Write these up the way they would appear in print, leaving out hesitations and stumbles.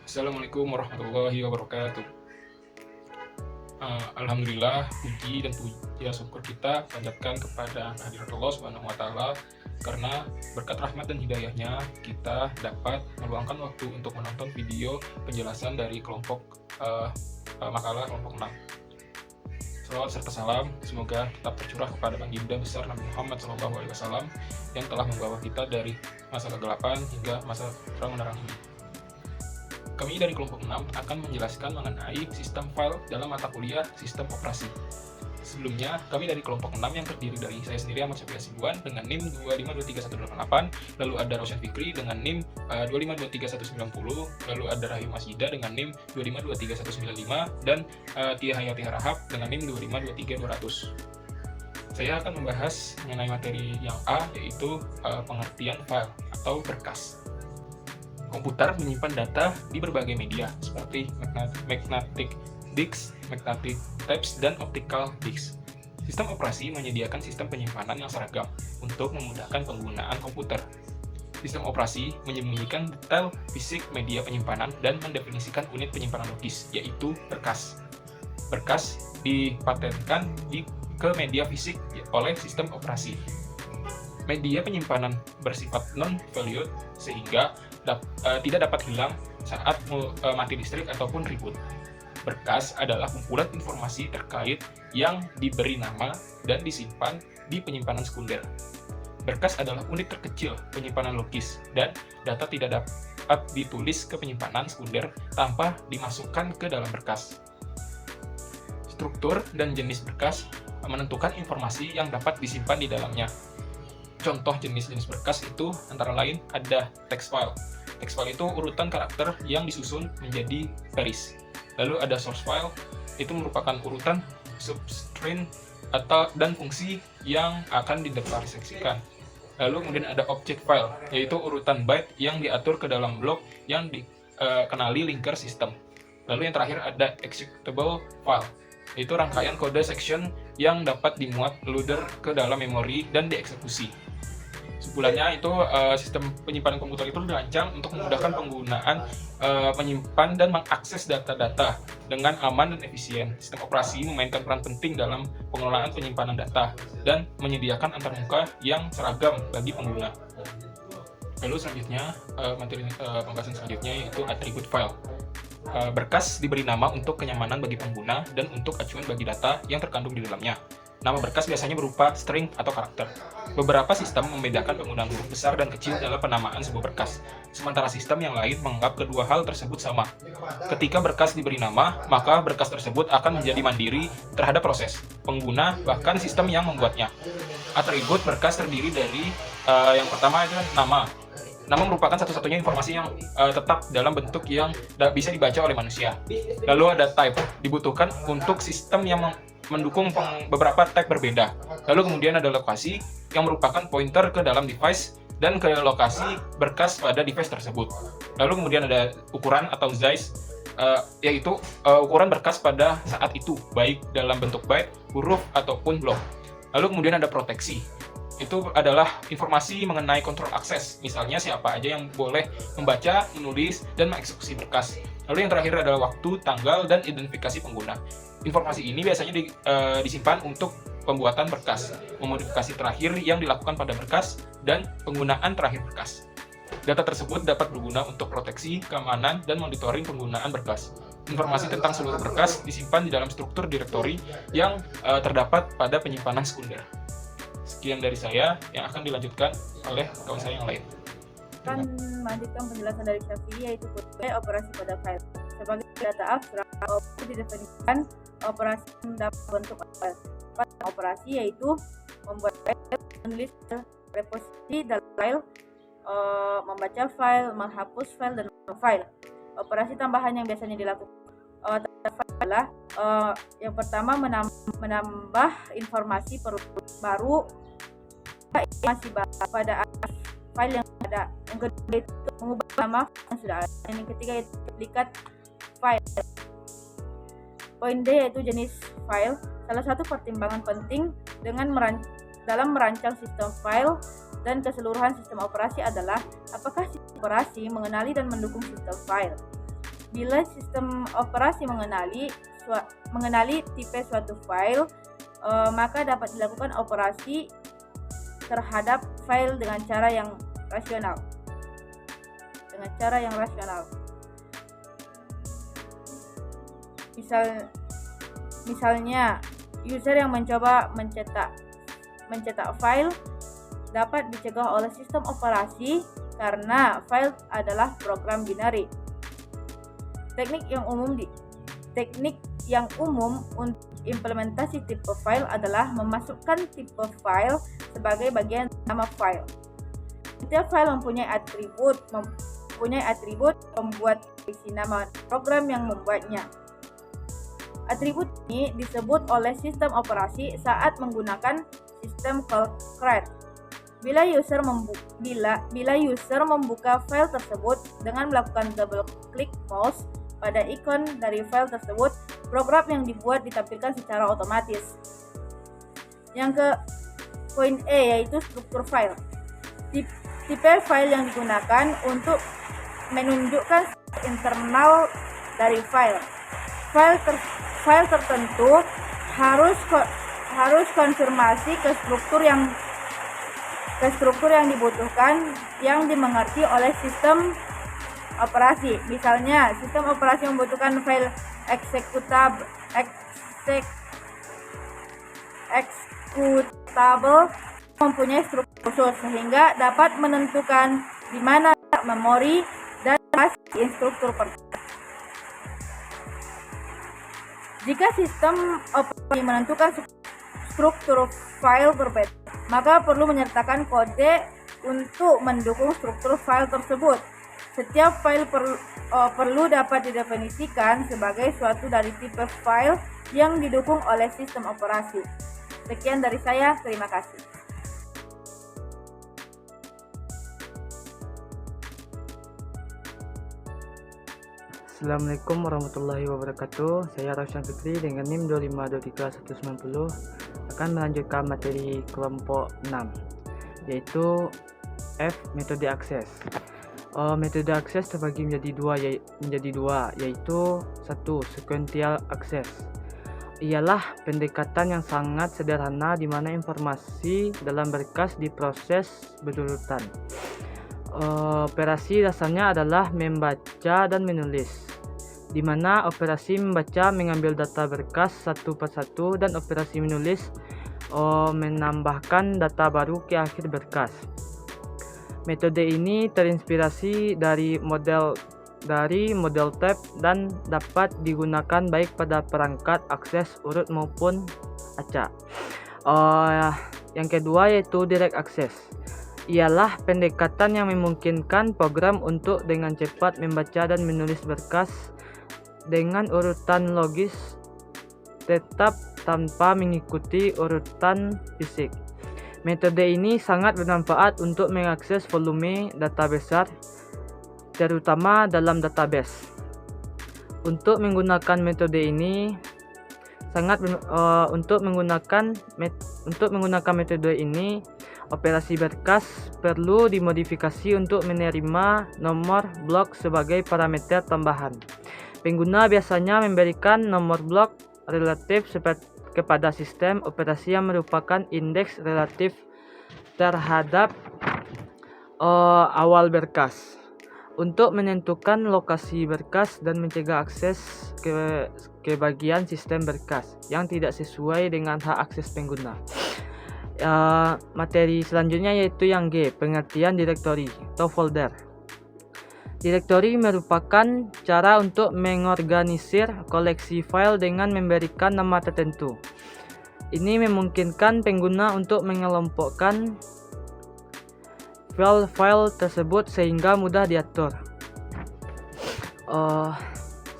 Assalamualaikum warahmatullahi wabarakatuh. Alhamdulillah, puji dan puja syukur kita panjatkan kepada hadirat Allah Subhanahu wa Ta'ala, karena berkat rahmat dan hidayahnya kita dapat meluangkan waktu untuk menonton video penjelasan dari kelompok makalah kelompok 6. Salawat serta salam semoga tetap tercurah kepada baginda besar Nabi Muhammad SAW yang telah membawa kita dari masa kegelapan hingga masa terang menerang ini. Kami dari kelompok 6 akan menjelaskan mengenai sistem file dalam mata kuliah sistem operasi. Sebelumnya, kami dari kelompok 6 yang terdiri dari saya sendiri, Ahmad Syafi'i Hasibuan, dengan NIM 2523188, lalu ada Rosyan Fikri dengan NIM 2523190, lalu ada Rahim Masjida dengan NIM 2523195, dan Tia Hayati Harahap dengan NIM 2523200. Saya akan membahas mengenai materi yang A, yaitu pengertian file atau berkas. Komputer menyimpan data di berbagai media seperti magnetic disk, magnetic tapes, dan optical disk. Sistem operasi menyediakan sistem penyimpanan yang seragam untuk memudahkan penggunaan komputer. Sistem operasi menyembunyikan detail fisik media penyimpanan dan mendefinisikan unit penyimpanan logis, yaitu berkas. Berkas dipatenkan ke media fisik oleh sistem operasi. Media penyimpanan bersifat non-valued sehingga tidak dapat hilang saat mati listrik ataupun ribut. Berkas adalah kumpulan informasi terkait yang diberi nama dan disimpan di penyimpanan sekunder. Berkas adalah unit terkecil penyimpanan logis, dan data tidak dapat ditulis ke penyimpanan sekunder tanpa dimasukkan ke dalam berkas. Struktur dan jenis berkas menentukan informasi yang dapat disimpan di dalamnya. Contoh jenis-jenis berkas itu antara lain ada text file. Text file itu urutan karakter yang disusun menjadi baris. Lalu ada source file, itu merupakan urutan substring dan fungsi yang akan dideklarasikan. Lalu kemudian ada object file, yaitu urutan byte yang diatur ke dalam blok yang dikenali linker sistem. Lalu yang terakhir ada executable file, yaitu rangkaian kode section yang dapat dimuat loader ke dalam memori dan dieksekusi. Sebulannya itu sistem penyimpanan komputer itu dirancang untuk memudahkan penggunaan menyimpan dan mengakses data-data dengan aman dan efisien. Sistem operasi memainkan peran penting dalam pengelolaan penyimpanan data dan menyediakan antarmuka yang seragam bagi pengguna. Lalu selanjutnya, materi pembahasan selanjutnya yaitu atribut file. Berkas diberi nama untuk kenyamanan bagi pengguna dan untuk acuan bagi data yang terkandung di dalamnya. Nama berkas biasanya berupa string atau karakter. Beberapa sistem membedakan penggunaan huruf besar dan kecil dalam penamaan sebuah berkas, sementara sistem yang lain menganggap kedua hal tersebut sama. Ketika berkas diberi nama, maka berkas tersebut akan menjadi mandiri terhadap proses, pengguna, bahkan sistem yang membuatnya. Atribut berkas terdiri dari yang pertama itu nama. Nama merupakan satu-satunya informasi yang tetap dalam bentuk yang bisa dibaca oleh manusia. Lalu ada type, dibutuhkan untuk sistem yang mendukung beberapa type berbeda. Lalu kemudian ada lokasi, yang merupakan pointer ke dalam device dan ke lokasi berkas pada device tersebut. Lalu kemudian ada ukuran atau size, yaitu ukuran berkas pada saat itu, baik dalam bentuk byte, huruf, ataupun blok. Lalu kemudian ada proteksi. Itu adalah informasi mengenai kontrol akses, misalnya siapa aja yang boleh membaca, menulis, dan mengeksekusi berkas. Lalu yang terakhir adalah waktu, tanggal, dan identifikasi pengguna. Informasi ini biasanya disimpan untuk pembuatan berkas, memodifikasi terakhir yang dilakukan pada berkas, dan penggunaan terakhir berkas. Data tersebut dapat berguna untuk proteksi, keamanan, dan monitoring penggunaan berkas. Informasi tentang seluruh berkas disimpan di dalam struktur direktori yang terdapat pada penyimpanan sekunder. Sekian dari saya, yang akan dilanjutkan oleh kawan saya yang lain. Akan melanjutkan penjelasan dari Syafi'i, yaitu operasi pada file. Sebagai data abstrak, didefinisikan operasi dalam bentuk file. Operasi yaitu membuat file, menulis reposisi dalam file, membaca file, menghapus file, dan file. Operasi tambahan yang biasanya dilakukan adalah yang pertama menambah informasi baru masih pada file yang ada. Yang kedua itu mengubah nama yang sudah ada. Dan yang ketiga itu duplikat file. Poin D yaitu jenis file. Salah satu pertimbangan penting dalam merancang sistem file dan keseluruhan sistem operasi adalah apakah sistem operasi mengenali dan mendukung sistem file. Bila sistem operasi mengenali tipe suatu file, maka dapat dilakukan operasi terhadap file dengan cara yang rasional. Misalnya, user yang mencoba mencetak file dapat dicegah oleh sistem operasi karena file adalah program binari. Teknik yang umum untuk implementasi tipe file adalah memasukkan tipe file sebagai bagian nama file. Setiap file mempunyai atribut pembuat isi nama program yang membuatnya. Atribut ini disebut oleh sistem operasi saat menggunakan sistem call create. Bila user membuka file tersebut dengan melakukan double klik mouse pada ikon dari file tersebut, program yang dibuat ditampilkan secara otomatis. Yang ke poin E, yaitu struktur file. Tipe file yang digunakan untuk menunjukkan internal dari file. File tertentu harus konfirmasi ke struktur yang dibutuhkan yang dimengerti oleh sistem operasi. Misalnya, sistem operasi membutuhkan file executable mempunyai struktur khusus sehingga dapat menentukan di mana memori dan instruktur pertama. Jika sistem operasi menentukan struktur file berbeda, maka perlu menyertakan kode untuk mendukung struktur file tersebut. Setiap file perlu dapat didefinisikan sebagai suatu dari tipe file yang didukung oleh sistem operasi. Sekian dari saya, terima kasih. Assalamualaikum warahmatullahi wabarakatuh. Saya Raushan Fikri dengan NIM 2523190 akan melanjutkan materi kelompok 6, yaitu F, metode akses. Metode akses terbagi menjadi dua, yaitu satu, sequential access. Ialah pendekatan yang sangat sederhana di mana informasi dalam berkas diproses berurutan. Operasi dasarnya adalah membaca dan menulis, di mana operasi membaca mengambil data berkas satu persatu dan operasi menulis menambahkan data baru ke akhir berkas. Metode ini terinspirasi dari model tab dan dapat digunakan baik pada perangkat akses urut maupun acak. Yang kedua yaitu direct access. Ialah pendekatan yang memungkinkan program untuk dengan cepat membaca dan menulis berkas dengan urutan logis tetap tanpa mengikuti urutan fisik. Metode ini sangat bermanfaat untuk mengakses volume data besar, terutama dalam database. Untuk menggunakan metode ini, operasi berkas perlu dimodifikasi untuk menerima nomor blok sebagai parameter tambahan. Pengguna biasanya memberikan nomor blok relatif kepada sistem operasi yang merupakan indeks relatif terhadap awal berkas untuk menentukan lokasi berkas dan mencegah akses ke bagian sistem berkas yang tidak sesuai dengan hak akses pengguna. Materi selanjutnya yaitu yang G, pengertian direktori atau folder. Direktori merupakan cara untuk mengorganisir koleksi file dengan memberikan nama tertentu. Ini memungkinkan pengguna untuk mengelompokkan file-file tersebut sehingga mudah diatur.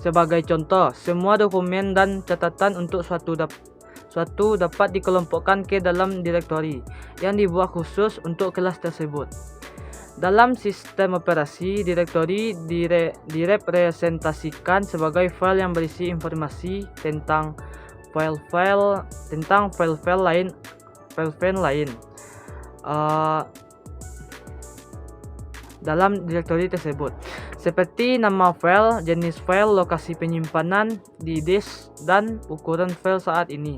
Sebagai contoh, semua dokumen dan catatan untuk suatu dapat dikelompokkan ke dalam direktori yang dibuat khusus untuk kelas tersebut. Dalam sistem operasi, direktori direpresentasikan sebagai file yang berisi informasi tentang file-file lain dalam direktori tersebut. seperti nama file, jenis file, lokasi penyimpanan di disk, dan ukuran file saat ini.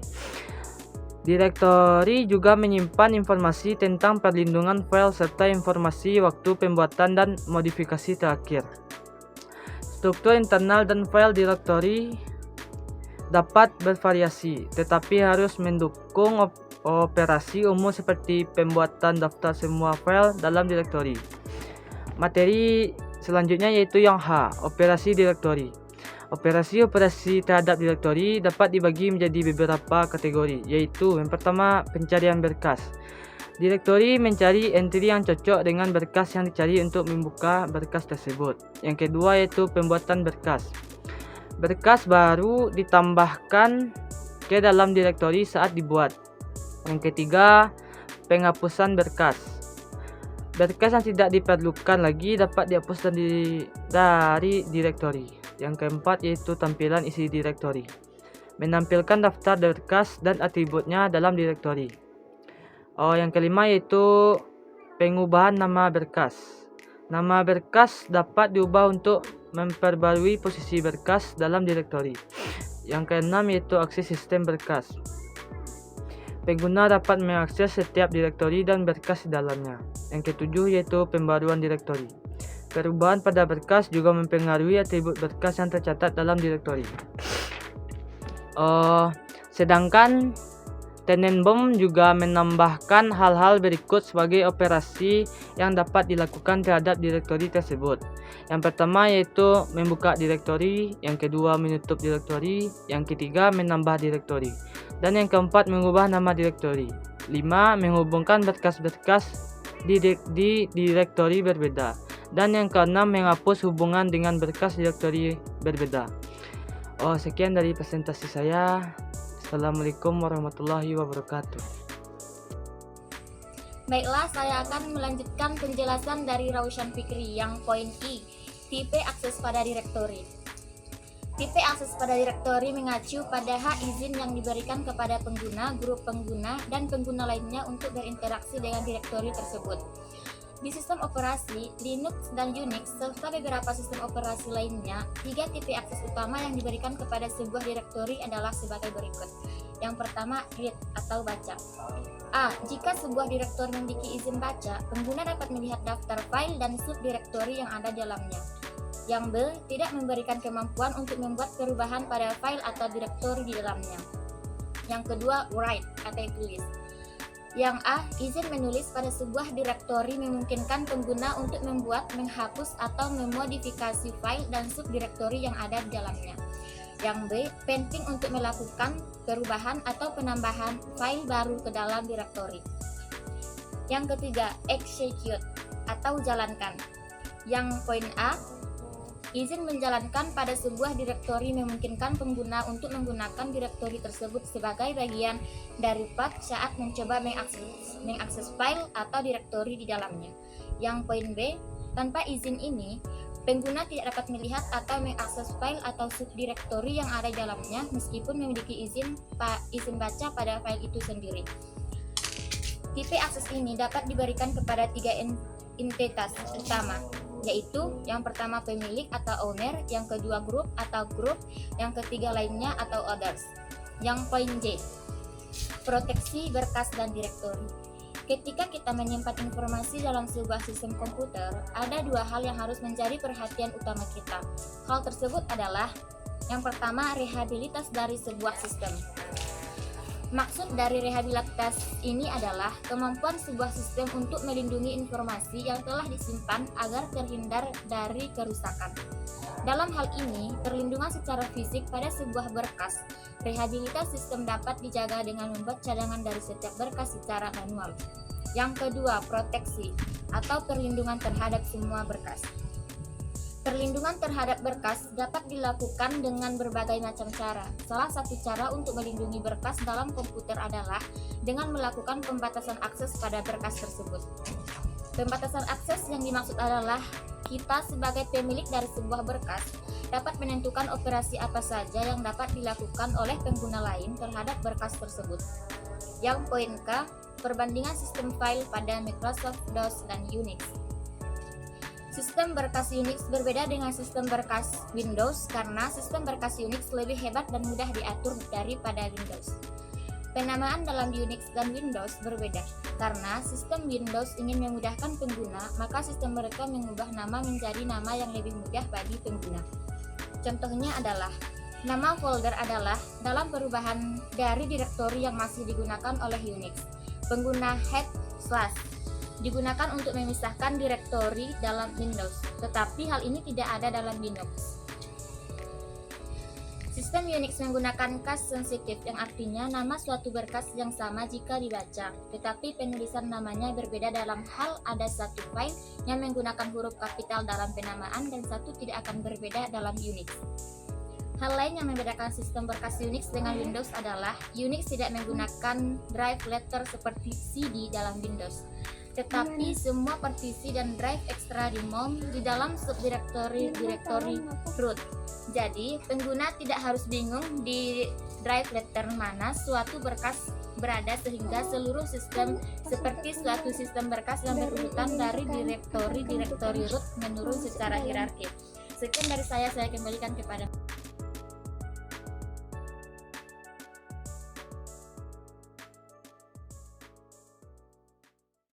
Direktori juga menyimpan informasi tentang perlindungan file serta informasi waktu pembuatan dan modifikasi terakhir. Struktur internal dan file direktori dapat bervariasi, tetapi harus mendukung operasi umum seperti pembuatan daftar semua file dalam direktori. Materi selanjutnya yaitu yang H, operasi direktori. Operasi terhadap direktori dapat dibagi menjadi beberapa kategori, yaitu yang pertama, pencarian berkas. Direktori mencari entry yang cocok dengan berkas yang dicari untuk membuka berkas tersebut. Yang kedua yaitu pembuatan berkas. Berkas baru ditambahkan ke dalam direktori saat dibuat. Yang ketiga, penghapusan berkas. Berkas yang tidak diperlukan lagi dapat dihapus dari direktori. Yang keempat yaitu tampilan isi direktori. Menampilkan daftar berkas dan atributnya dalam direktori. Yang kelima yaitu pengubahan nama berkas. Nama berkas dapat diubah untuk memperbarui posisi berkas dalam direktori. Yang keenam yaitu akses sistem berkas. Pengguna dapat mengakses setiap direktori dan berkas di dalamnya. Yang ketujuh yaitu pembaruan direktori. Perubahan pada berkas juga mempengaruhi atribut berkas yang tercatat dalam direktori. Sedangkan Tenenbaum juga menambahkan hal-hal berikut sebagai operasi yang dapat dilakukan terhadap direktori tersebut. Yang pertama yaitu membuka direktori, yang kedua menutup direktori, yang ketiga menambah direktori, dan yang keempat mengubah nama direktori. 5. Menghubungkan berkas-berkas di direktori berbeda. Dan yang keenam, menghapus hubungan dengan berkas direktori berbeda. Sekian dari presentasi saya. Assalamualaikum warahmatullahi wabarakatuh. Baiklah, saya akan melanjutkan penjelasan dari Raushan Fikri yang poin I, tipe akses pada direktori. Tipe akses pada direktori mengacu pada hak izin yang diberikan kepada pengguna, grup pengguna, dan pengguna lainnya untuk berinteraksi dengan direktori tersebut. Di sistem operasi Linux dan Unix serta beberapa sistem operasi lainnya, 3 tipe akses utama yang diberikan kepada sebuah direktori adalah sebagai berikut. Yang pertama, read atau baca. A. Jika sebuah direktori memiliki izin baca, pengguna dapat melihat daftar file dan subdirektori yang ada dalamnya. Yang B. Tidak memberikan kemampuan untuk membuat perubahan pada file atau direktori di dalamnya. Yang kedua, write atau tulis. Yang A. Izin menulis pada sebuah direktori memungkinkan pengguna untuk membuat, menghapus, atau memodifikasi file dan subdirektori yang ada di dalamnya. Yang B. Penting untuk melakukan perubahan atau penambahan file baru ke dalam direktori. Yang ketiga, execute atau jalankan. Yang poin A. Izin menjalankan pada sebuah direktori memungkinkan pengguna untuk menggunakan direktori tersebut sebagai bagian dari path saat mencoba mengakses file atau direktori di dalamnya. Yang poin B, tanpa izin ini, pengguna tidak dapat melihat atau mengakses file atau subdirektori yang ada di dalamnya meskipun memiliki izin baca pada file itu sendiri. Tipe akses ini dapat diberikan kepada 3 entitas utama, yaitu yang pertama pemilik atau owner, yang kedua grup atau group, yang ketiga lainnya atau others. Yang poin J, proteksi berkas dan direktori. Ketika kita menyimpan informasi dalam sebuah sistem komputer, ada 2 hal yang harus menjadi perhatian utama kita. Hal tersebut adalah yang pertama, rehabilitas dari sebuah sistem. Maksud dari rehabilitas ini adalah kemampuan sebuah sistem untuk melindungi informasi yang telah disimpan agar terhindar dari kerusakan. Dalam hal ini, perlindungan secara fisik pada sebuah berkas, rehabilitas sistem dapat dijaga dengan membuat cadangan dari setiap berkas secara manual. Yang kedua, proteksi atau perlindungan terhadap semua berkas. Perlindungan terhadap berkas dapat dilakukan dengan berbagai macam cara. Salah satu cara untuk melindungi berkas dalam komputer adalah dengan melakukan pembatasan akses pada berkas tersebut. Pembatasan akses yang dimaksud adalah kita sebagai pemilik dari sebuah berkas dapat menentukan operasi apa saja yang dapat dilakukan oleh pengguna lain terhadap berkas tersebut. Yang poin K, perbandingan sistem file pada Microsoft DOS dan Unix. Sistem berkas Unix berbeda dengan sistem berkas Windows karena sistem berkas Unix lebih hebat dan mudah diatur daripada Windows. Penamaan dalam Unix dan Windows berbeda karena sistem Windows ingin memudahkan pengguna, maka sistem mereka mengubah nama menjadi nama yang lebih mudah bagi pengguna. Contohnya adalah nama folder adalah dalam perubahan dari direktori yang masih digunakan oleh Unix. Pengguna // digunakan untuk memisahkan direktori dalam Windows, tetapi hal ini tidak ada dalam Linux. Sistem Unix menggunakan cache sensitif yang artinya nama suatu berkas yang sama jika dibaca, tetapi penulisan namanya berbeda dalam hal ada satu file yang menggunakan huruf kapital dalam penamaan dan satu tidak akan berbeda dalam Unix. Hal lain yang membedakan sistem berkas Unix dengan Windows adalah Unix tidak menggunakan drive letter seperti CD dalam Windows, tetapi semua partisi dan drive ekstra dimount di dalam subdirektori root. Jadi, pengguna tidak harus bingung di drive letter mana suatu berkas berada sehingga seluruh sistem seperti suatu sistem berkas yang berurutan dari direktori root menurun secara hierarki. Sekian dari saya kembalikan kepada